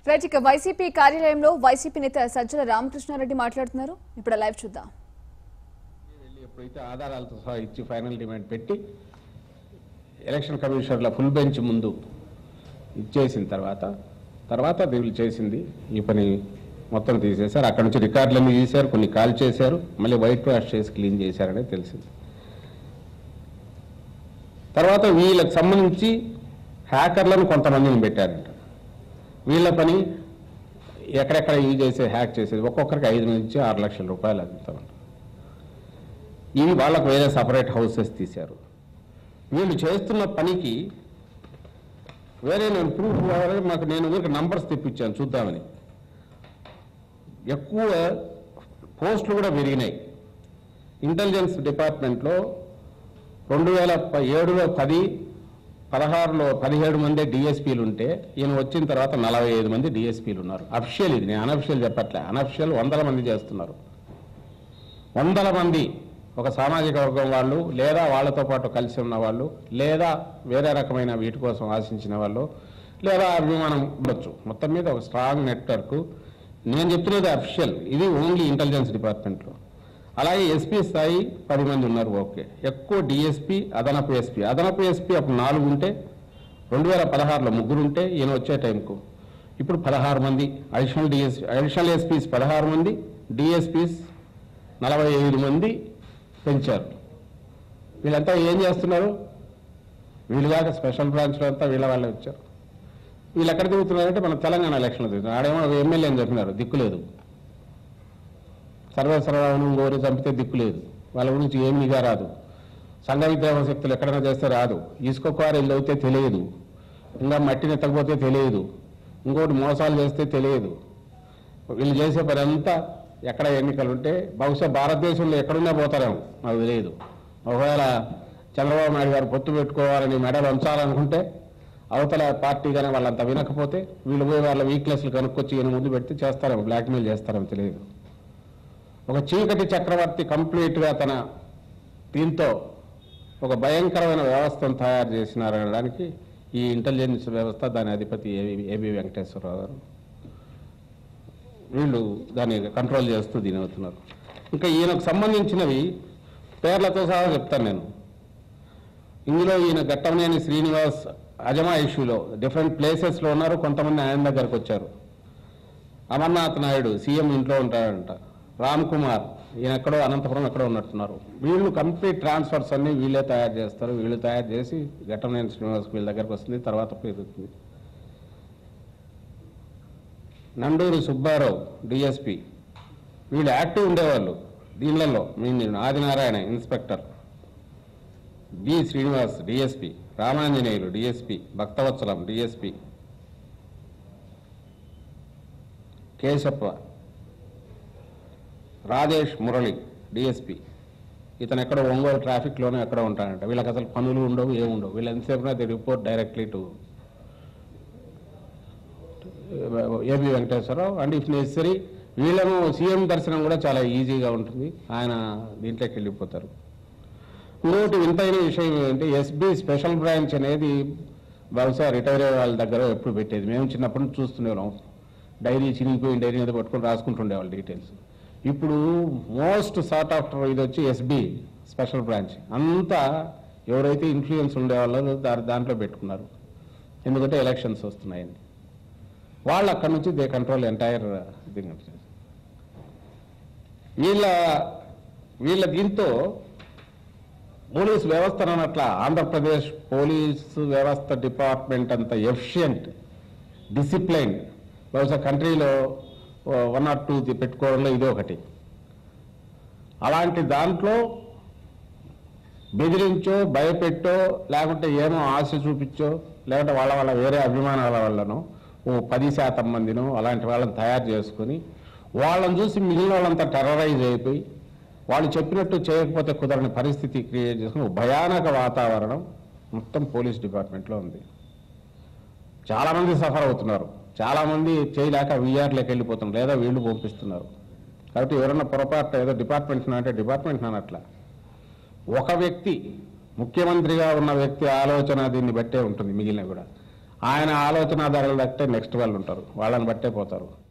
Right, ఇక YCP కార్యాలయంలో YCP నేత సజ్జల రామకృష్ణారెడ్డి మాట్లాడుతున్నారు. ఇప్పుడు లైవ్ చూద్దాం. ఎప్పుడైతే ఆధారాలతో సహా ఇచ్చి ఫైనల్ డిమాండ్ పెట్టి ఎలక్షన్ కమిషనర్ల ఫుల్ బెంచ్ ముందు ఇచ్చేసిన తర్వాత వీళ్ళు చేసింది ఈ పని మొత్తం తీసేశారు. అక్కడ నుంచి రికార్డులన్నీ తీశారు, కొన్ని కాల్ చేశారు, మళ్ళీ వైట్ వాష్ చేసి క్లీన్ చేశారనేది తెలిసింది. తర్వాత వీళ్ళకి సంబంధించి హ్యాకర్లను కొంతమందిని పెట్టారంట. వీళ్ళ పని ఎక్కడెక్కడ యూజ్ చేసే హ్యాక్ చేసేది ఒక్కొక్కరికి 5 నుంచి 6 లక్షల రూపాయలు అందుతామంట. ఇవి వాళ్ళకు వేరే సపరేట్ హౌసెస్ తీశారు. వీళ్ళు చేస్తున్న పనికి వేరే నేను ప్రూఫ్ నేను నంబర్స్ తెప్పించాను చూద్దామని. ఎక్కువ పోస్టులు కూడా పెరిగినాయి. ఇంటెలిజెన్స్ డిపార్ట్మెంట్లో 2007లో 10, 16లో 17 మంది డిఎస్పీలు ఉంటే ఈయన వచ్చిన తర్వాత 45 మంది డిఎస్పీలు ఉన్నారు. అఫిషియల్ ఇది, నేను అనఫిషియల్ చెప్పట్లే. అనఫిషియల్ 100 మంది చేస్తున్నారు. 100 మంది ఒక సామాజిక వర్గం వాళ్ళు, లేదా వాళ్ళతో పాటు కలిసి ఉన్న వాళ్ళు, లేదా వేరే రకమైన వీటి కోసం ఆశించిన వాళ్ళు, లేదా అభిమానం ఉండొచ్చు. మొత్తం మీద ఒక స్ట్రాంగ్ నెట్వర్క్. నేను చెప్తున్నది అఫిషియల్, ఇది ఓన్లీ ఇంటెలిజెన్స్ డిపార్ట్మెంట్లో. అలాగే ఎస్పీ స్థాయి 10 మంది ఉన్నారు. ఓకే, ఎక్కువ డిఎస్పీ, అదనపు ఎస్పీ. అదనపు ఎస్పీ అప్పుడు 4 ఉంటే 2016లో 3 ఉంటే ఈయన వచ్చే టైంకు ఇప్పుడు 16 మంది అడిషనల్ ఎస్పీస్ 16 మంది, డిఎస్పీస్ 45 మంది పెంచారు. వీళ్ళంతా ఏం చేస్తున్నారు? వీళ్ళు కాక స్పెషల్ బ్రాంచ్లో అంతా వీళ్ళ వాళ్ళే వచ్చారు. వీళ్ళు ఎక్కడ తిరుగుతున్నారంటే మన తెలంగాణ ఎలక్షన్లో తిరుగుతున్నారు. ఆడేమో ఎమ్మెల్యే అని చెప్పినారు, దిక్కులేదు. సర్వేశ్వరరావును గోరి చంపితే దిక్కులేదు. వాళ్ళ గురించి ఏం నిఘా రాదు. సంఘ విద్రోహ శక్తులు ఎక్కడైనా చేస్తే రాదు. ఇసుక క్వారీలు అయితే తెలియదు, ఇంకా మట్టిని ఎత్తకపోతే తెలియదు, ఇంకోటి మోసాలు చేస్తే తెలియదు. వీళ్ళు చేసే పని అంతా ఎక్కడ ఎన్నికలు ఉంటే బహుశా భారతదేశంలో ఎక్కడున్నా పోతారేమో నాకు తెలియదు. ఒకవేళ చంద్రబాబు నాయుడు గారు పొత్తు పెట్టుకోవాలని మెడలు ఉంచాలనుకుంటే అవతల పార్టీ కానీ వాళ్ళంతా వినకపోతే వీళ్ళు పోయి వాళ్ళ వీక్నెస్లు కనుక్కొచ్చి ఈయన ముందు పెడితే చేస్తారేమో, బ్లాక్మెయిల్ చేస్తారేమో తెలియదు. ఒక చీకటి చక్రవర్తి కంప్లీట్గా తన దీంతో ఒక భయంకరమైన వ్యవస్థను తయారు చేసినారనడానికి ఈ ఇంటెలిజెన్స్ వ్యవస్థ, దాని అధిపతి ఏబి వెంకటేశ్వరరావు గారు, వీళ్ళు దాన్ని కంట్రోల్ చేస్తూ దీని అవుతున్నారు. ఇంకా ఈయనకు సంబంధించినవి పేర్లతో సహా చెప్తాను నేను. ఇందులో ఈయన ఘట్టమనేని శ్రీనివాస్ అజమా ఇష్యూలో డిఫరెంట్ ప్లేసెస్లో ఉన్నారు. కొంతమంది ఆయన దగ్గరకు వచ్చారు. అమర్నాథ్ నాయుడు సీఎం ఇంట్లో ఉంటాడంట. రామ్ కుమార్ ఈయన ఎక్కడో అనంతపురం ఎక్కడో ఉన్నట్టున్నారు. వీళ్ళు కంప్లీట్ ట్రాన్స్ఫర్స్ అన్ని వీళ్ళే తయారు చేస్తారు. వీళ్ళు తయారు చేసి ఘట్టమనేని శ్రీనివాస్ వీళ్ళ దగ్గరకు వస్తుంది, తర్వాత పెరుగుతుంది. నండూరి సుబ్బారావు డిఎస్పీ, వీళ్ళు యాక్టివ్ ఉండేవాళ్ళు దీనిలలో. Adinarayana inspector, B Srinivas DSP, Ramanjaneyulu DSP, Bhaktavatsalam DSP, Keshappa, Rajesh Murali DSP. ఇతను ఎక్కడో ఒంగోలు ట్రాఫిక్లోనే ఎక్కడో ఉంటాడంట. వీళ్ళకి అసలు పనులు ఉండవు, ఏముండవు. వీళ్ళు ఎంతసేపు the report directly to AB Venkateswara Rao. And if necessary వీళ్ళను సీఎం దర్శనం కూడా చాలా ఈజీగా ఉంటుంది, ఆయన దీంట్లోకి వెళ్ళిపోతారు. ఇంకోటి వింతైన విషయం ఏంటంటే ఎస్బీ స్పెషల్ బ్రాంచ్ అనేది బహుశా రిటైర్ అయ్యే వాళ్ళ దగ్గర ఎప్పుడు పెట్టేది. మేము చిన్నప్పటి నుంచి చూస్తుండేవాళ్ళం. డైరీ చినిగిపోయిన డైరీ మీద పట్టుకొని రాసుకుంటుండేవాళ్ళు డీటెయిల్స్. ఇప్పుడు మోస్ట్ సార్ట్ ఆఫ్టర్ ఇది వచ్చి ఎస్బీ స్పెషల్ బ్రాంచ్. అంతా ఎవరైతే ఇన్ఫ్లుయెన్స్ ఉండేవాళ్ళో దాంట్లో పెట్టుకున్నారు. ఎందుకంటే ఎలక్షన్స్ వస్తున్నాయని. వాళ్ళు అక్కడి నుంచి దే కంట్రోల్ ఎంటైర్ థింగ్. వీళ్ళ దీంతో పోలీసు వ్యవస్థ అన్నట్ల ఆంధ్రప్రదేశ్ పోలీసు వ్యవస్థ డిపార్ట్మెంట్ అంత ఎఫిషియంట్, డిసిప్లైన్ బహుశా కంట్రీలో 1 or 2 పెట్టుకోవడంలో ఇది ఒకటి. అలాంటి దాంట్లో బెదిరించో, భయపెట్టో, లేకుంటే ఏమో ఆశ చూపించో, లేకుంటే వాళ్ళ వేరే అభిమానాల వల్లనో 10% మందినో అలాంటి వాళ్ళని తయారు చేసుకుని వాళ్ళని చూసి మిగిలిన వాళ్ళంతా టెర్రరైజ్ అయిపోయి వాళ్ళు చెప్పినట్టు చేయకపోతే కుదరని పరిస్థితి క్రియేట్ చేసుకుని భయానక వాతావరణం మొత్తం పోలీస్ డిపార్ట్మెంట్లో ఉంది. చాలామంది సఫర్ అవుతున్నారు. చాలామంది చేయలేక వీఆర్లోకి వెళ్ళిపోతున్నారు, లేదా వీళ్ళు పంపిస్తున్నారు. కాబట్టి ఎవరన్నా పొరపాటు ఏదో డిపార్ట్మెంట్ అంటే డిపార్ట్మెంట్ అన్నట్ల ఒక వ్యక్తి ముఖ్యమంత్రిగా ఉన్న వ్యక్తి ఆలోచన దీన్ని బట్టే ఉంటుంది. మిగిలిన కూడా ఆయన ఆలోచన ధరలు తట్టే నెక్స్ట్ వాళ్ళు ఉంటారు, వాళ్ళని బట్టే పోతారు.